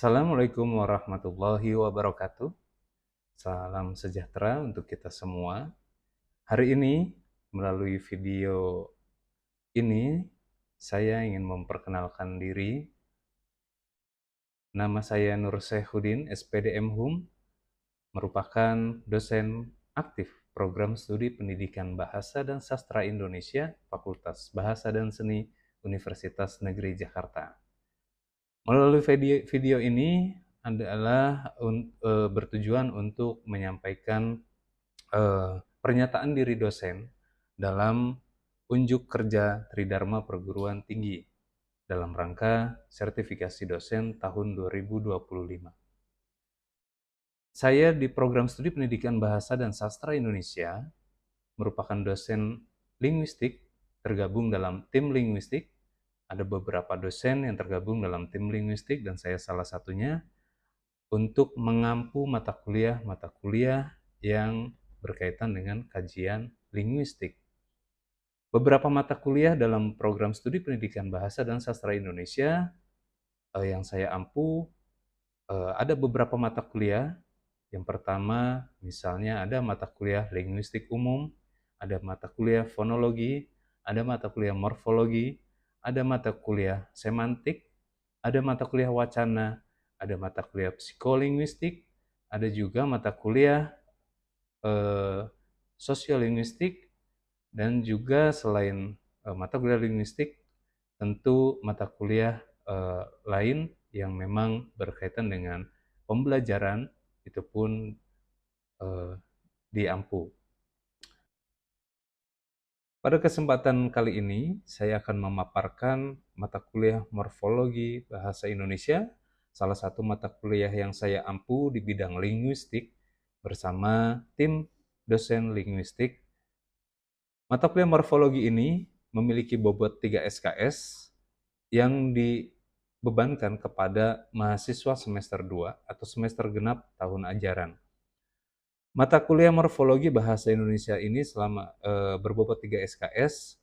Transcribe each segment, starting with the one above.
Assalamualaikum warahmatullahi wabarakatuh. Salam sejahtera untuk kita semua. Hari ini, melalui video ini, saya ingin memperkenalkan diri. Nama saya Nur Saifuddin, SPDM HUM, merupakan dosen aktif Program Studi Pendidikan Bahasa dan Sastra Indonesia, Fakultas Bahasa dan Seni, Universitas Negeri Jakarta. Melalui video ini adalah bertujuan untuk menyampaikan pernyataan diri dosen dalam unjuk kerja Tridharma Perguruan Tinggi dalam rangka sertifikasi dosen tahun 2025. Saya di Program Studi Pendidikan Bahasa dan Sastra Indonesia merupakan dosen linguistik tergabung dalam tim linguistik. Ada beberapa dosen yang tergabung dalam tim linguistik dan saya salah satunya untuk mengampu mata kuliah yang berkaitan dengan kajian linguistik. Beberapa mata kuliah dalam program studi pendidikan bahasa dan sastra Indonesia yang saya ampu, ada beberapa mata kuliah. Yang pertama, misalnya ada mata kuliah linguistik umum, ada mata kuliah fonologi, ada mata kuliah morfologi, ada mata kuliah semantik, ada mata kuliah wacana, ada mata kuliah psikolinguistik, ada juga mata kuliah sosiolinguistik, dan juga selain mata kuliah linguistik, tentu mata kuliah lain yang memang berkaitan dengan pembelajaran itu pun diampu. Pada kesempatan kali ini, saya akan memaparkan mata kuliah morfologi bahasa Indonesia, salah satu mata kuliah yang saya ampu di bidang linguistik bersama tim dosen linguistik. Mata kuliah morfologi ini memiliki bobot 3 SKS yang dibebankan kepada mahasiswa semester 2 atau semester genap tahun ajaran. Mata kuliah morfologi bahasa Indonesia ini berbobot 3 SKS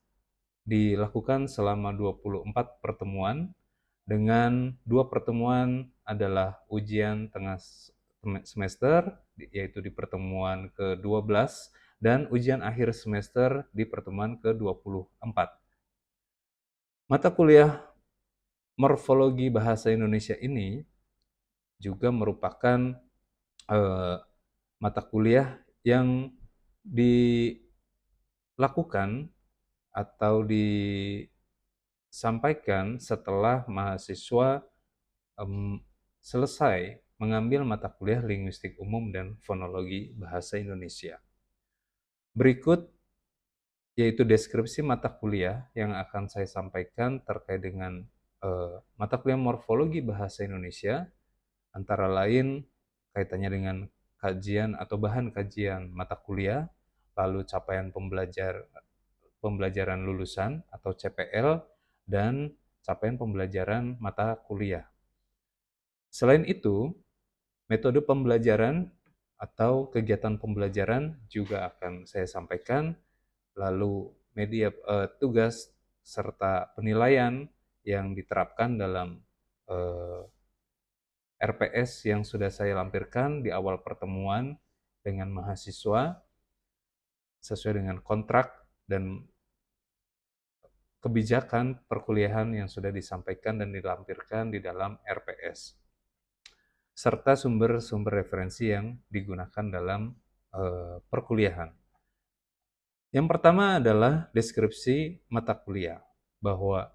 dilakukan selama 24 pertemuan, dengan 2 pertemuan adalah ujian tengah semester, yaitu di pertemuan ke-12, dan ujian akhir semester di pertemuan ke-24. Mata kuliah morfologi bahasa Indonesia ini juga merupakan mata kuliah yang dilakukan atau disampaikan setelah mahasiswa selesai mengambil mata kuliah linguistik umum dan fonologi bahasa Indonesia. Berikut yaitu deskripsi mata kuliah yang akan saya sampaikan terkait dengan mata kuliah morfologi bahasa Indonesia, antara lain kaitannya dengan kajian atau bahan kajian mata kuliah, lalu capaian pembelajaran lulusan atau CPL, dan capaian pembelajaran mata kuliah. Selain itu, metode pembelajaran atau kegiatan pembelajaran juga akan saya sampaikan, lalu media tugas serta penilaian yang diterapkan dalam RPS yang sudah saya lampirkan di awal pertemuan dengan mahasiswa sesuai dengan kontrak dan kebijakan perkuliahan yang sudah disampaikan dan dilampirkan di dalam RPS, serta sumber-sumber referensi yang digunakan dalam perkuliahan. Yang pertama adalah deskripsi mata kuliah, bahwa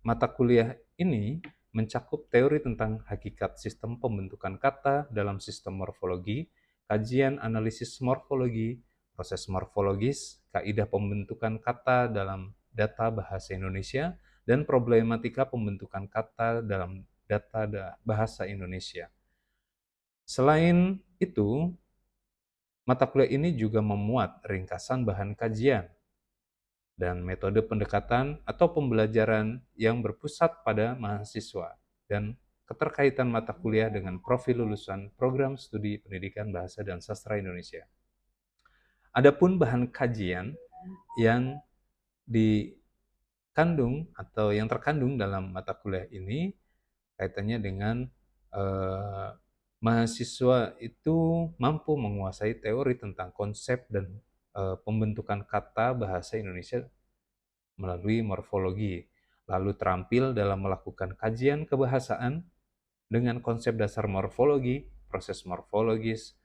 mata kuliah ini mencakup teori tentang hakikat sistem pembentukan kata dalam sistem morfologi, kajian analisis morfologi, proses morfologis, kaidah pembentukan kata dalam data bahasa Indonesia, dan problematika pembentukan kata dalam data bahasa Indonesia. Selain itu, mata kuliah ini juga memuat ringkasan bahan kajian dan metode pendekatan atau pembelajaran yang berpusat pada mahasiswa dan keterkaitan mata kuliah dengan profil lulusan Program Studi Pendidikan Bahasa dan Sastra Indonesia. Adapun bahan kajian yang dikandung atau yang terkandung dalam mata kuliah ini kaitannya dengan mahasiswa itu mampu menguasai teori tentang konsep dan pembentukan kata bahasa Indonesia melalui morfologi, lalu terampil dalam melakukan kajian kebahasaan dengan konsep dasar morfologi, proses morfologis,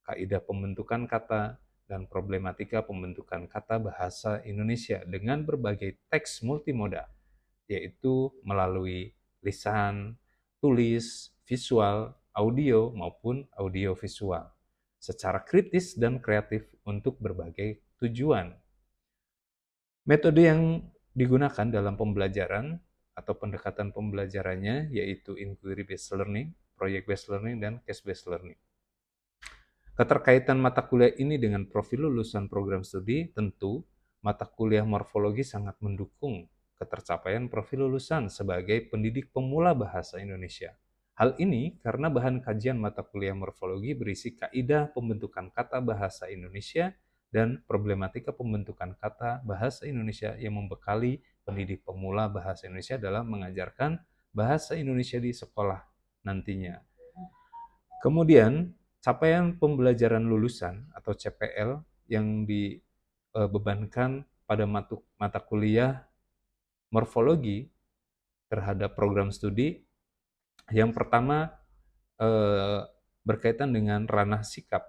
kaidah pembentukan kata, dan problematika pembentukan kata bahasa Indonesia dengan berbagai teks multimoda, yaitu melalui lisan, tulis, visual, audio, maupun audiovisual, secara kritis dan kreatif untuk berbagai tujuan. Metode yang digunakan dalam pembelajaran atau pendekatan pembelajarannya yaitu inquiry based learning, project based learning, dan case based learning. Keterkaitan mata kuliah ini dengan profil lulusan program studi, tentu mata kuliah morfologi sangat mendukung ketercapaian profil lulusan sebagai pendidik pemula bahasa Indonesia. Hal ini karena bahan kajian mata kuliah morfologi berisi kaidah pembentukan kata bahasa Indonesia dan problematika pembentukan kata bahasa Indonesia yang membekali pendidik pemula bahasa Indonesia dalam mengajarkan bahasa Indonesia di sekolah nantinya. Kemudian, capaian pembelajaran lulusan atau CPL yang dibebankan pada mata kuliah morfologi terhadap program studi, yang pertama berkaitan dengan ranah sikap.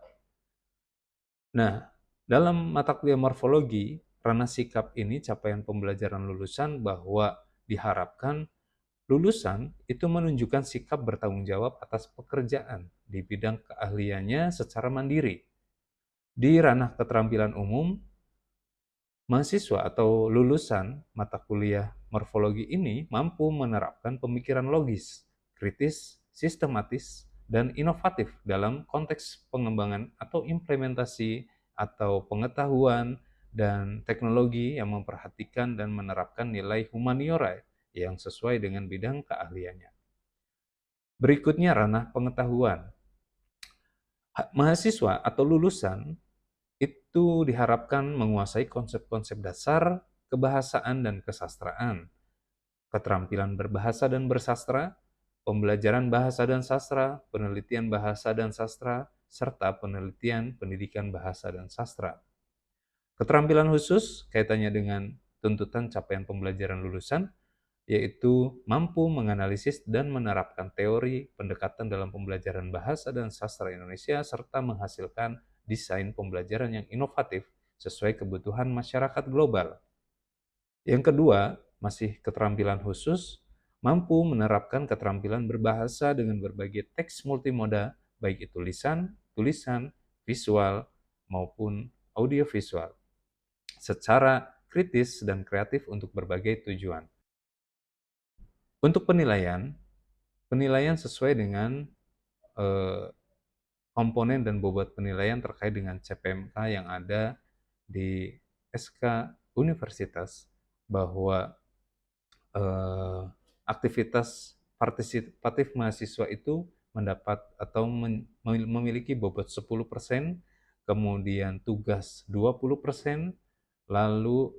Nah, dalam mata kuliah morfologi, ranah sikap ini capaian pembelajaran lulusan bahwa diharapkan lulusan itu menunjukkan sikap bertanggung jawab atas pekerjaan di bidang keahliannya secara mandiri. Di ranah keterampilan umum, mahasiswa atau lulusan mata kuliah morfologi ini mampu menerapkan pemikiran logis, kritis, sistematis, dan inovatif dalam konteks pengembangan atau implementasi atau pengetahuan dan teknologi yang memperhatikan dan menerapkan nilai humaniora yang sesuai dengan bidang keahliannya. Berikutnya ranah pengetahuan. Mahasiswa atau lulusan itu diharapkan menguasai konsep-konsep dasar kebahasaan dan kesastraan, keterampilan berbahasa dan bersastra, pembelajaran bahasa dan sastra, penelitian bahasa dan sastra, serta penelitian pendidikan bahasa dan sastra. Keterampilan khusus kaitannya dengan tuntutan capaian pembelajaran lulusan, yaitu mampu menganalisis dan menerapkan teori pendekatan dalam pembelajaran bahasa dan sastra Indonesia serta menghasilkan desain pembelajaran yang inovatif sesuai kebutuhan masyarakat global. Yang kedua, masih keterampilan khusus, mampu menerapkan keterampilan berbahasa dengan berbagai teks multimoda, baik itu lisan, tulisan, visual, maupun audiovisual, secara kritis dan kreatif untuk berbagai tujuan. Untuk penilaian sesuai dengan komponen dan bobot penilaian terkait dengan CPMK yang ada di SK Universitas, bahwa aktivitas partisipatif mahasiswa itu mendapat atau memiliki bobot 10%, kemudian tugas 20%, lalu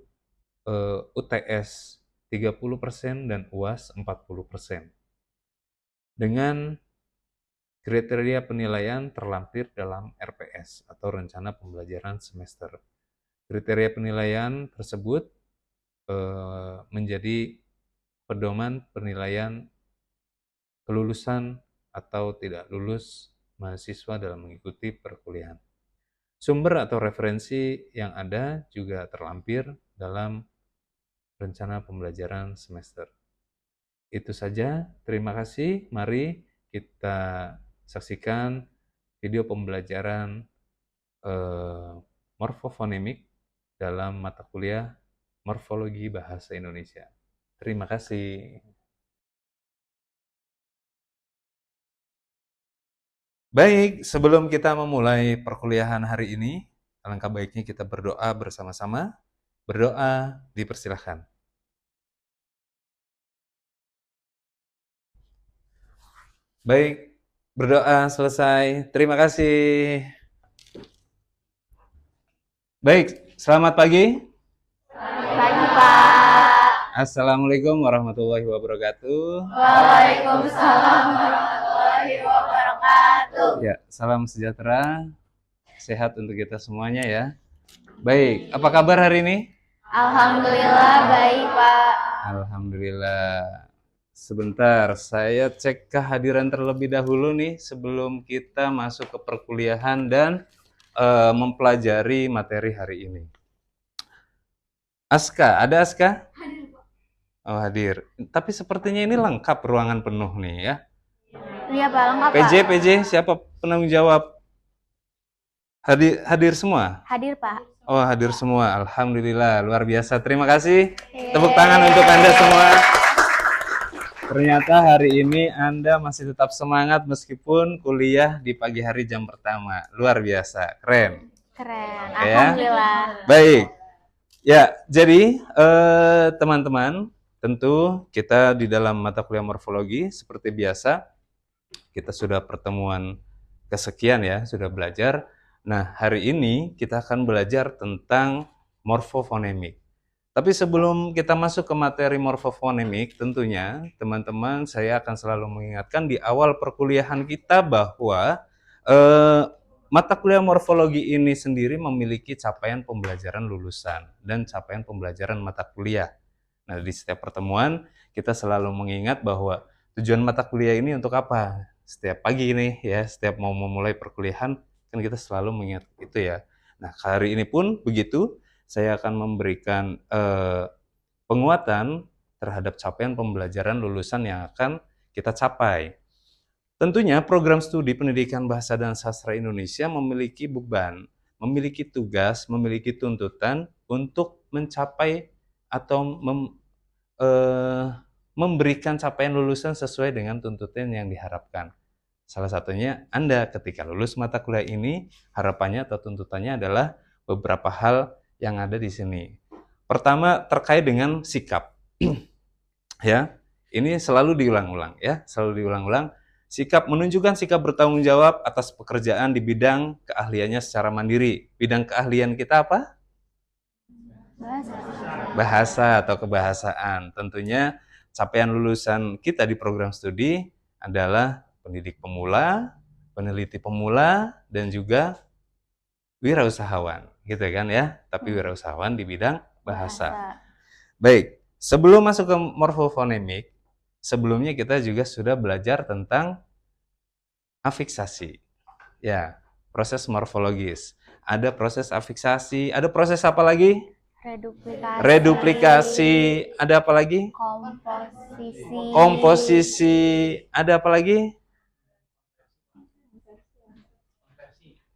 UTS 30% dan UAS 40%. Dengan kriteria penilaian terlampir dalam RPS atau Rencana Pembelajaran Semester. Kriteria penilaian tersebut menjadi pedoman penilaian kelulusan atau tidak lulus mahasiswa dalam mengikuti perkuliahan. Sumber atau referensi yang ada juga terlampir dalam Rencana Pembelajaran Semester. Itu saja, terima kasih. Mari kita saksikan video pembelajaran morfofonemik dalam mata kuliah Morfologi Bahasa Indonesia. Terima kasih. Baik, sebelum kita memulai perkuliahan hari ini, alangkah baiknya kita berdoa bersama-sama. Berdoa, dipersilahkan. Baik, berdoa selesai. Terima kasih. Baik, selamat pagi. Selamat pagi, Pak. Assalamualaikum warahmatullahi wabarakatuh. Waalaikumsalam warahmatullahi warahmatullahi wabarakatuh. Ya, salam sejahtera, sehat untuk kita semuanya ya. Baik, apa kabar hari ini? Alhamdulillah baik, Pak. Alhamdulillah. Sebentar, saya cek kehadiran terlebih dahulu nih sebelum kita masuk ke perkuliahan dan mempelajari materi hari ini. Aska, ada Aska? Hadir, Pak. Oh, hadir. Tapi sepertinya ini lengkap, ruangan penuh nih ya. Iya, Pak, lengkap, Pak. PJ, siapa penanggung jawab? Hadir semua? Hadir, Pak. Oh, hadir semua. Alhamdulillah, luar biasa. Terima kasih. Tepuk tangan untuk Anda semua. Ternyata hari ini Anda masih tetap semangat meskipun kuliah di pagi hari jam pertama. Luar biasa, keren. Keren, Oke ya. alhamdulillah. Baik. Ya, jadi teman-teman, tentu kita di dalam mata kuliah morfologi seperti biasa, kita sudah pertemuan kesekian ya, sudah belajar. Nah, hari ini kita akan belajar tentang morfofonemik. Tapi sebelum kita masuk ke materi morfofonemik, tentunya teman-teman saya akan selalu mengingatkan di awal perkuliahan kita bahwa mata kuliah morfologi ini sendiri memiliki capaian pembelajaran lulusan dan capaian pembelajaran mata kuliah. Nah, di setiap pertemuan kita selalu mengingat bahwa tujuan mata kuliah ini untuk apa? Setiap pagi nih ya, setiap mau memulai perkuliahan kan kita selalu mengingat itu ya. Nah, hari ini pun begitu, saya akan memberikan penguatan terhadap capaian pembelajaran lulusan yang akan kita capai. Tentunya program studi pendidikan bahasa dan sastra Indonesia memiliki beban, memiliki tugas, memiliki tuntutan untuk mencapai atau memberikan capaian lulusan sesuai dengan tuntutan yang diharapkan. Salah satunya Anda ketika lulus mata kuliah ini, harapannya atau tuntutannya adalah beberapa hal yang ada di sini. Pertama, terkait dengan sikap. Ya, ini selalu diulang-ulang ya, selalu diulang-ulang. Sikap menunjukkan sikap bertanggung jawab atas pekerjaan di bidang keahliannya secara mandiri. Bidang keahlian kita apa? Bahasa atau kebahasaan. Tentunya capaian lulusan kita di program studi adalah pendidik pemula, peneliti pemula, dan juga wirausahawan, gitu kan ya. Tapi wirausahawan di bidang bahasa. Baik, sebelum masuk ke morfofonemik, sebelumnya kita juga sudah belajar tentang afiksasi. Ya, proses morfologis. Ada proses afiksasi, ada proses apa lagi? Reduplikasi. Ada apa lagi? Komposisi. Ada apa lagi?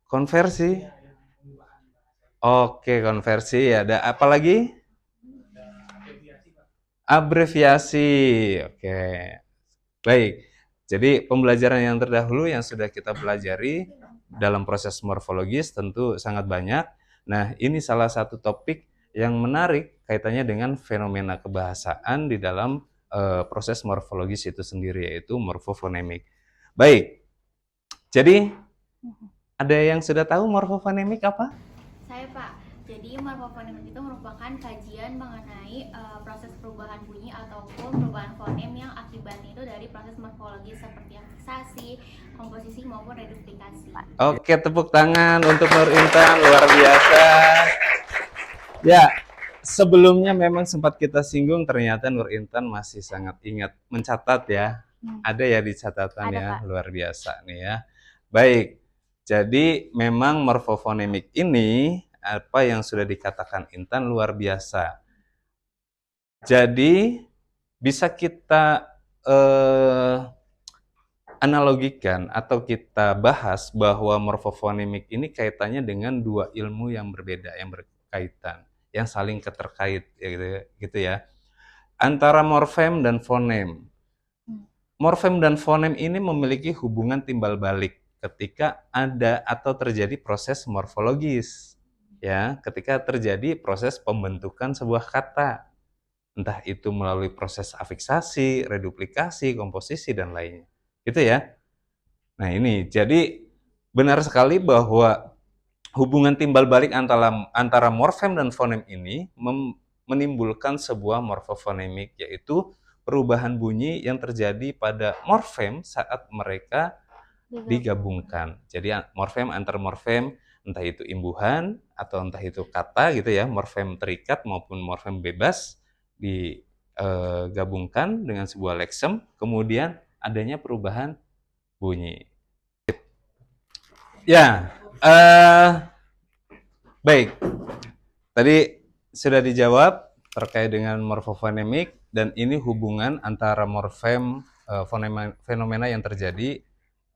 Konversi. Oke, konversi. Ada apa lagi? Abreviasi. Oke. Baik. Jadi pembelajaran yang terdahulu yang sudah kita pelajari dalam proses morfologis tentu sangat banyak. Nah, ini salah satu topik yang menarik kaitannya dengan fenomena kebahasaan di dalam proses morfologis itu sendiri, yaitu morfofonemik. Baik. Jadi ada yang sudah tahu morfofonemik apa? Saya, Pak. Jadi morfofonemik itu merupakan kajian mengenai proses perubahan bunyi ataupun perubahan fonem yang akibatnya itu dari proses morfologis seperti afiksasi, komposisi maupun reduplikasi. Oke, tepuk tangan untuk Nur Intan, luar biasa. Ya, sebelumnya memang sempat kita singgung, ternyata Nur Intan masih sangat ingat mencatat ya. Ada ya di catatan ya, Pak. Luar biasa nih ya. Baik. Jadi memang morfofonemik ini apa yang sudah dikatakan Intan luar biasa. Jadi bisa kita analogikan atau kita bahas bahwa morfofonemik ini kaitannya dengan dua ilmu yang berbeda, yang berkaitan, yang saling keterkait gitu ya. Antara morfem dan fonem. Morfem dan fonem ini memiliki hubungan timbal balik ketika ada atau terjadi proses morfologis, ya, ketika terjadi proses pembentukan sebuah kata, entah itu melalui proses afiksasi, reduplikasi, komposisi, dan lainnya, gitu ya. Nah ini, jadi benar sekali bahwa hubungan timbal balik antara morfem dan fonem ini menimbulkan sebuah morfofonemik, yaitu perubahan bunyi yang terjadi pada morfem saat mereka digabungkan. Jadi morfem antar morfem, entah itu imbuhan atau entah itu kata gitu ya, morfem terikat maupun morfem bebas digabungkan dengan sebuah leksem, kemudian adanya perubahan bunyi. Ya, baik. Tadi sudah dijawab terkait dengan morfofonemik, dan ini hubungan antara morfem fenomena yang terjadi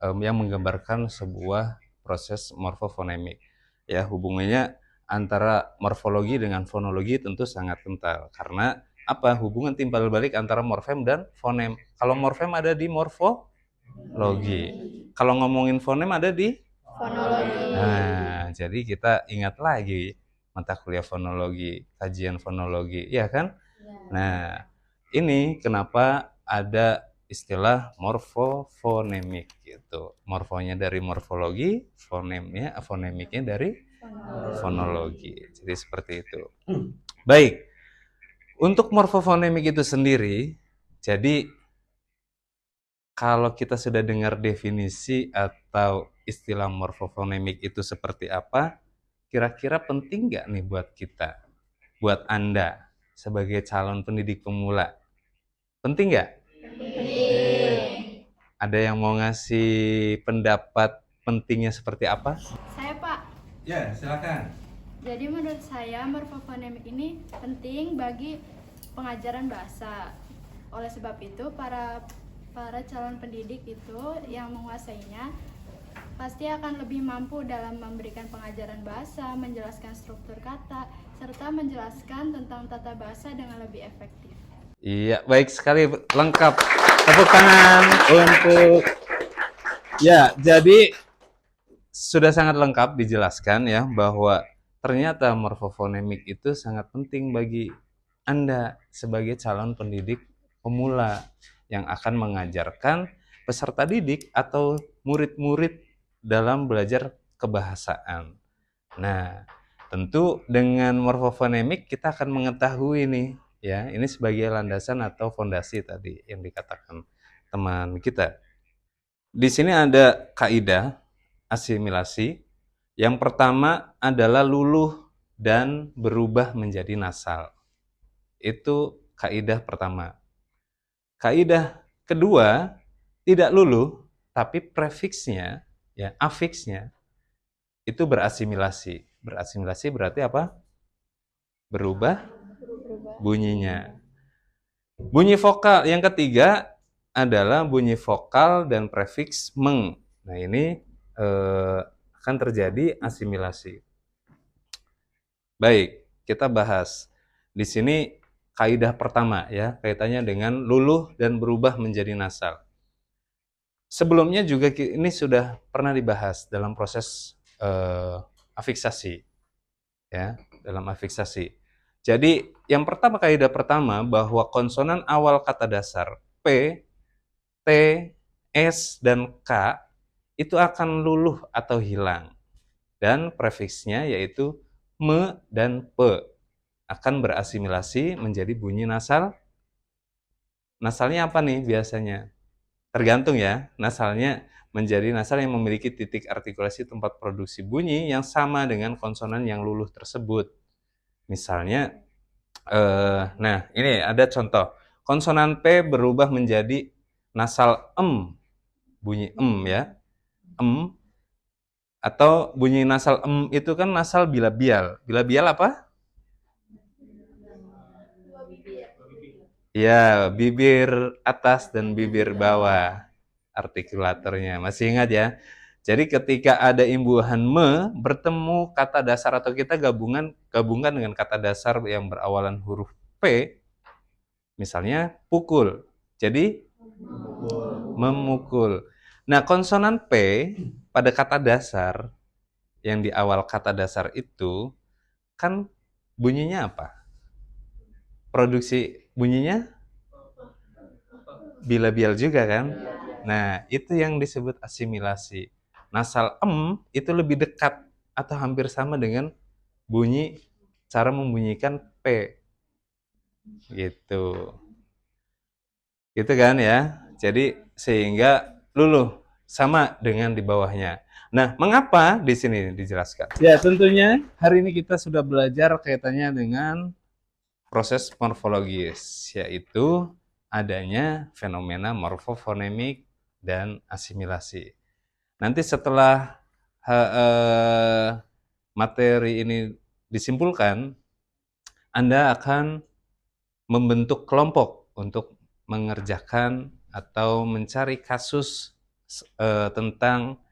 yang menggambarkan sebuah proses morfofonemik. Ya, hubungannya antara morfologi dengan fonologi tentu sangat kental, karena apa? Hubungan timbal balik antara morfem dan fonem. Kalau morfem ada di morfologi, kalau ngomongin fonem ada di Fonologi. Nah, jadi kita ingat lagi mata kuliah fonologi, kajian fonologi, ya kan? Nah, ini kenapa ada istilah morfofonemik gitu. Morfonya dari morfologi, fonemiknya dari fonologi. Jadi seperti itu. Baik, untuk morfofonemik itu sendiri, jadi kalau kita sudah dengar definisi atau istilah morfofonemik itu seperti apa, kira-kira penting nggak nih buat kita, buat Anda sebagai calon pendidik pemula? Penting nggak? Penting. Ada yang mau ngasih pendapat pentingnya seperti apa? Saya Pak. Ya, silakan. Jadi menurut saya morfofonemik ini penting bagi pengajaran bahasa. Oleh sebab itu para calon pendidik itu yang menguasainya pasti akan lebih mampu dalam memberikan pengajaran bahasa, menjelaskan struktur kata, serta menjelaskan tentang tata bahasa dengan lebih efektif. Iya, baik sekali, lengkap. Tepuk tangan untuk ya, jadi sudah sangat lengkap dijelaskan ya bahwa ternyata morfofonemik itu sangat penting bagi Anda sebagai calon pendidik pemula yang akan mengajarkan peserta didik atau murid-murid dalam belajar kebahasaan. Nah, tentu dengan morfofonemik kita akan mengetahui nih ya, ini sebagai landasan atau fondasi tadi yang dikatakan teman kita. Di sini ada kaidah asimilasi. Yang pertama adalah luluh dan berubah menjadi nasal. Itu kaidah pertama. Kaidah kedua, tidak luluh, tapi prefiksnya, ya, afiksnya, itu berasimilasi. Berasimilasi berarti apa? Berubah bunyinya. Bunyi vokal yang ketiga adalah bunyi vokal dan prefiks meng. Nah, ini akan terjadi asimilasi. Baik, kita bahas. Di sini kaidah pertama ya, kaitannya dengan luluh dan berubah menjadi nasal. Sebelumnya juga ini sudah pernah dibahas dalam proses afiksasi. Ya, dalam afiksasi. Jadi, yang pertama, kaidah pertama bahwa konsonan awal kata dasar P, T, S, dan K itu akan luluh atau hilang. Dan prefiksnya yaitu me dan pe akan berasimilasi menjadi bunyi nasal. Nasalnya apa nih biasanya? Tergantung ya, nasalnya menjadi nasal yang memiliki titik artikulasi tempat produksi bunyi yang sama dengan konsonan yang luluh tersebut. Misalnya, nah ini ada contoh. Konsonan P berubah menjadi nasal bunyi ya, atau bunyi nasal itu kan nasal bilabial. Bilabial apa? Ya, bibir atas dan bibir bawah artikulatornya. Masih ingat ya? Jadi ketika ada imbuhan me bertemu kata dasar atau kita gabungkan dengan kata dasar yang berawalan huruf P, misalnya pukul. Jadi memukul. Nah, konsonan P pada kata dasar yang di awal kata dasar itu kan bunyinya apa? Produksi bunyinya bilabial juga kan? Nah, itu yang disebut asimilasi. Nasal itu lebih dekat atau hampir sama dengan bunyi cara membunyikan P. Gitu. Gitu kan ya. Jadi sehingga luluh sama dengan di bawahnya. Nah, mengapa di sini dijelaskan? Ya, tentunya hari ini kita sudah belajar kaitannya dengan proses morfologis, yaitu adanya fenomena morfofonemik dan asimilasi. Nanti setelah materi ini disimpulkan, Anda akan membentuk kelompok untuk mengerjakan atau mencari kasus tentang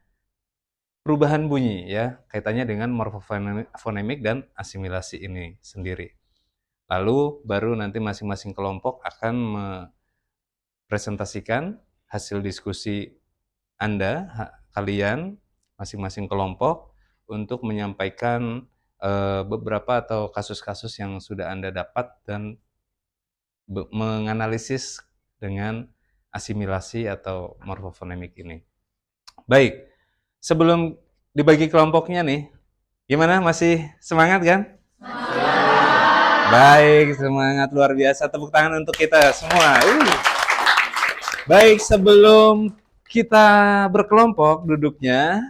perubahan bunyi ya, kaitannya dengan morfofonemik dan asimilasi ini sendiri. Lalu baru nanti masing-masing kelompok akan mempresentasikan hasil diskusi Anda, kalian, masing-masing kelompok untuk menyampaikan beberapa atau kasus-kasus yang sudah Anda dapat dan menganalisis dengan asimilasi atau morfofonemik ini. Baik, sebelum dibagi kelompoknya nih, gimana? Masih semangat kan? Baik, semangat luar biasa. Tepuk tangan untuk kita semua. Baik, sebelum kita berkelompok duduknya,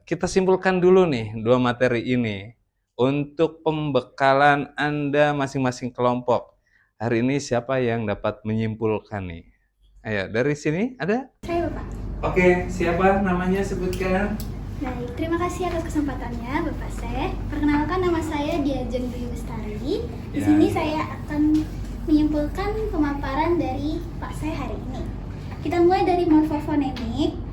kita simpulkan dulu nih dua materi ini untuk pembekalan Anda masing-masing kelompok. Hari ini siapa yang dapat menyimpulkan nih? Ayo, dari sini ada? Saya, Bapak. Oke, siapa namanya sebutkan? Baik, terima kasih atas kesempatannya, Bapak Seh. Perkenalkan, nama saya Diajeng Dwi Bestari. Di Ya. sini saya akan menyimpulkan pemaparan dari Pak Seh hari ini. Kita mulai dari morfofonemik.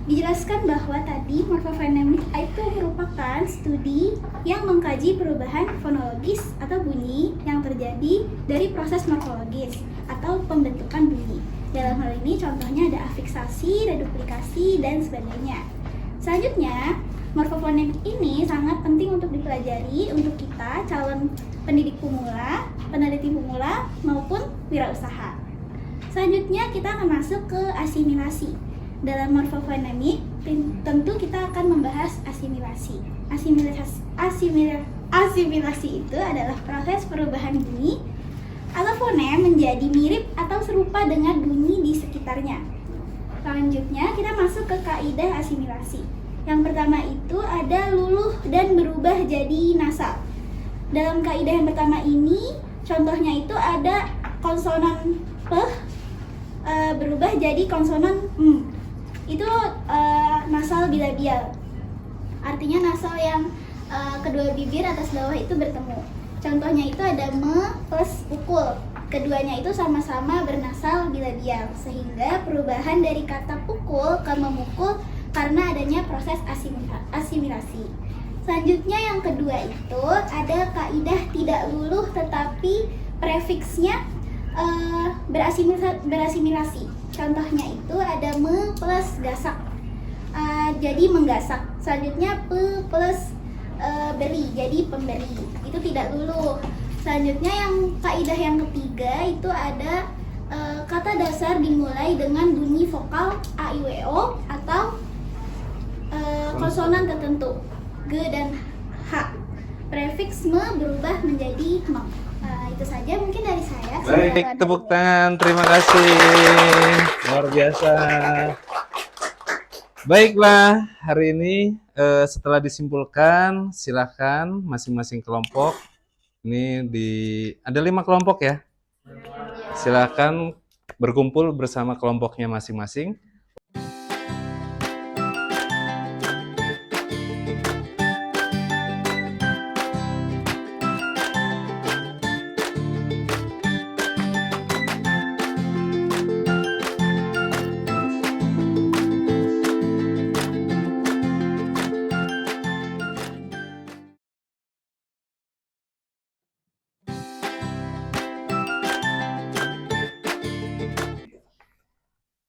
Dijelaskan bahwa tadi morfofonemik itu merupakan studi yang mengkaji perubahan fonologis atau bunyi yang terjadi dari proses morfologis atau pembentukan bunyi. Dalam hal ini contohnya ada afiksasi, reduplikasi, dan sebagainya. Selanjutnya, morfofonemik ini sangat penting untuk dipelajari untuk kita calon pendidik pemula, peneliti pemula, maupun wirausaha. Selanjutnya kita akan masuk ke asimilasi. Dalam morfofonemik, tentu kita akan membahas asimilasi. Asimilasi itu adalah proses perubahan bunyi atau fonem menjadi mirip atau serupa dengan bunyi di sekitarnya. Selanjutnya kita masuk ke kaidah asimilasi. Yang pertama itu ada luluh dan berubah jadi nasal. Dalam kaidah yang pertama ini, contohnya itu ada konsonan p berubah jadi konsonan m. Itu nasal bilabial. Artinya nasal yang kedua bibir atas bawah itu bertemu. Contohnya itu ada me plus pukul. Keduanya itu sama-sama bernasal bilabial, sehingga perubahan dari kata pukul ke memukul karena adanya proses asimilasi. Selanjutnya yang kedua itu ada kaidah tidak luluh tetapi prefiksnya berasimilasi. Contohnya itu ada me plus gasak, jadi menggasak. Selanjutnya pe plus beri, jadi pemberi. Itu tidak luluh. Selanjutnya yang kaidah yang ketiga itu ada kata dasar dimulai dengan bunyi vokal a, i, u, e, o atau konsonan tertentu g dan h. Prefiks me berubah menjadi me. Itu saja mungkin dari saya. Baik, tepuk tangan. Terima kasih. Luar biasa. Baiklah, hari ini setelah disimpulkan, silakan masing-masing kelompok. Ini ada 5 kelompok ya. Silakan berkumpul bersama kelompoknya masing-masing.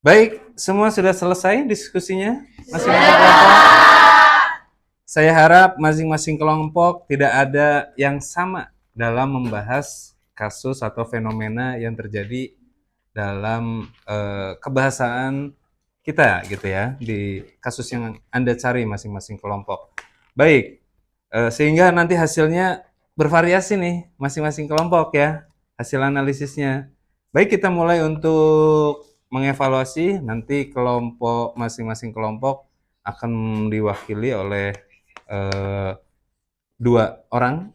Baik, semua sudah selesai diskusinya? Masing-masing kelompok? Saya harap masing-masing kelompok tidak ada yang sama dalam membahas kasus atau fenomena yang terjadi dalam kebahasaan kita gitu ya, di kasus yang Anda cari masing-masing kelompok. Baik, sehingga nanti hasilnya bervariasi nih masing-masing kelompok ya, hasil analisisnya. Baik, kita mulai untuk mengevaluasi. Nanti kelompok masing-masing kelompok akan diwakili oleh 2 orang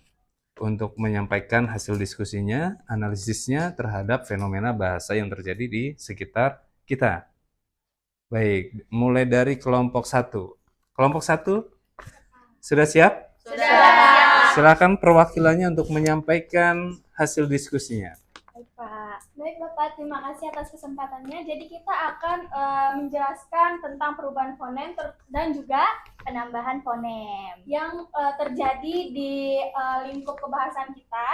untuk menyampaikan hasil diskusinya, analisisnya terhadap fenomena bahasa yang terjadi di sekitar kita. Baik, mulai dari kelompok 1. Kelompok 1, sudah siap? Sudah. Silakan perwakilannya untuk menyampaikan hasil diskusinya. Baik, Pak. Baik, Bapak. Terima kasih atas kesempatannya. Jadi kita akan menjelaskan tentang perubahan fonem dan juga penambahan fonem yang terjadi di lingkup kebahasaan kita.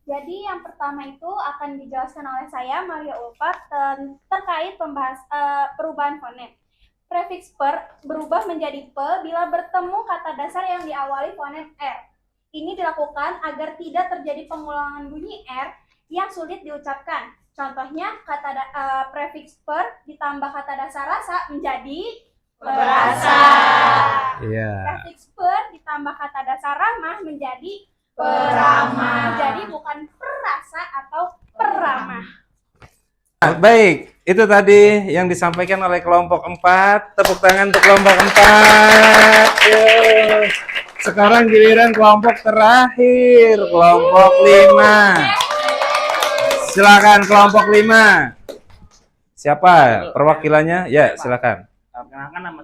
Jadi yang pertama itu akan dijelaskan oleh saya, Maria Ulfa, terkait perubahan fonem. Prefiks per berubah menjadi pe bila bertemu kata dasar yang diawali fonem R. Ini dilakukan agar tidak terjadi pengulangan bunyi R yang sulit diucapkan. Contohnya, prefiks per ditambah kata dasar rasa menjadi berasa. Iya. Prefiks per ditambah kata dasar ramah menjadi peramah. Jadi bukan perasa atau peramah. Baik, itu tadi yang disampaikan oleh kelompok 4. Tepuk tangan untuk kelompok 4. Sekarang giliran kelompok terakhir, kelompok 5. Silakan kelompok 5. Siapa perwakilannya? Ya, silakan. Perkenalkan nama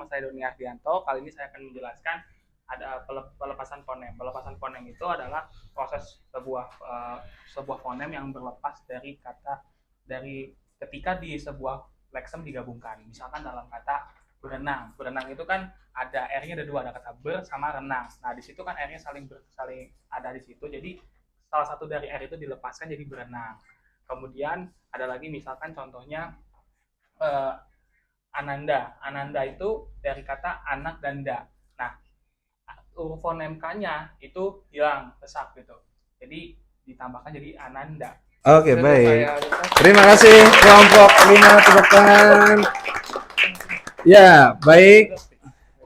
saya Doni Ardianto. Kali ini saya akan menjelaskan ada pelepasan fonem. Pelepasan fonem itu adalah proses sebuah fonem yang berlepas dari ketika di sebuah leksem digabungkan. Misalkan dalam kata berenang. Berenang itu kan ada R-nya ada 2, ada kata ber sama renang. Nah, di situ kan R-nya saling ada di situ. Jadi salah satu dari R itu dilepaskan jadi berenang. Kemudian ada lagi misalkan contohnya Ananda. Ananda itu dari kata anak dan da. Nah, fonem K-nya itu hilang, resak gitu. Jadi ditambahkan jadi Ananda. Oke, baik. Terima kasih kelompok 5, tepuk tangan. Ya, baik.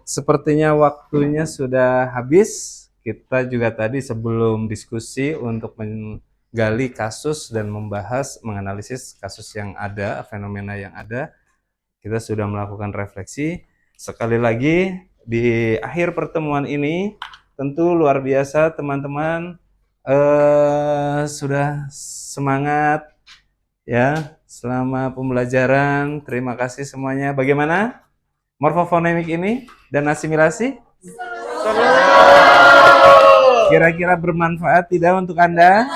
Sepertinya waktunya sudah habis. Kita juga tadi sebelum diskusi untuk menggali kasus dan membahas, menganalisis kasus yang ada, fenomena yang ada, kita sudah melakukan refleksi. Sekali lagi, di akhir pertemuan ini, tentu luar biasa teman-teman sudah semangat ya selama pembelajaran. Terima kasih semuanya. Bagaimana morfofonemik ini dan asimilasi? Kira-kira bermanfaat tidak untuk Anda?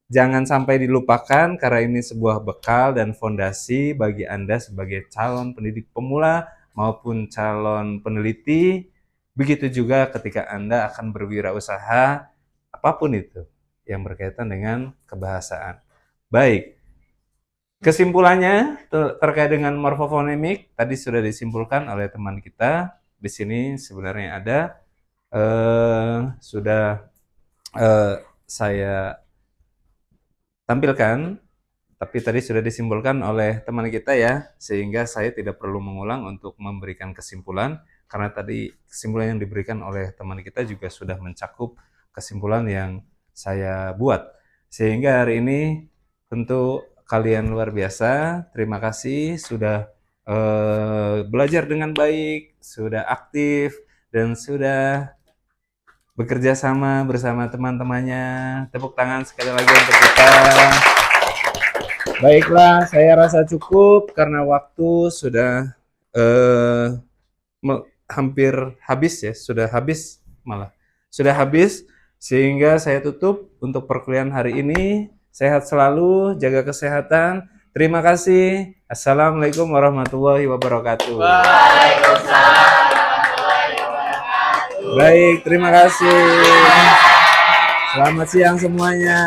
Jangan sampai dilupakan karena ini sebuah bekal dan fondasi bagi Anda sebagai calon pendidik pemula maupun calon peneliti. Begitu juga ketika Anda akan berwirausaha apapun itu yang berkaitan dengan kebahasaan. Baik. Kesimpulannya terkait dengan morfofonemik tadi sudah disimpulkan oleh teman kita. Di sini sebenarnya ada sudah saya tampilkan, tapi tadi sudah disimpulkan oleh teman kita ya, sehingga saya tidak perlu mengulang untuk memberikan kesimpulan, karena tadi kesimpulan yang diberikan oleh teman kita juga sudah mencakup kesimpulan yang saya buat. Sehingga hari ini tentu kalian luar biasa, terima kasih sudah belajar dengan baik, sudah aktif, dan sudah bekerja sama bersama teman-temannya. Tepuk tangan sekali lagi untuk kita. Baiklah, saya rasa cukup karena waktu sudah hampir habis ya, sudah habis, sehingga saya tutup untuk perkuliahan hari ini. Sehat selalu, jaga kesehatan. Terima kasih. Assalamualaikum warahmatullahi wabarakatuh. Waalaikumsalam warahmatullahi wabarakatuh. Baik, terima kasih. Selamat siang semuanya.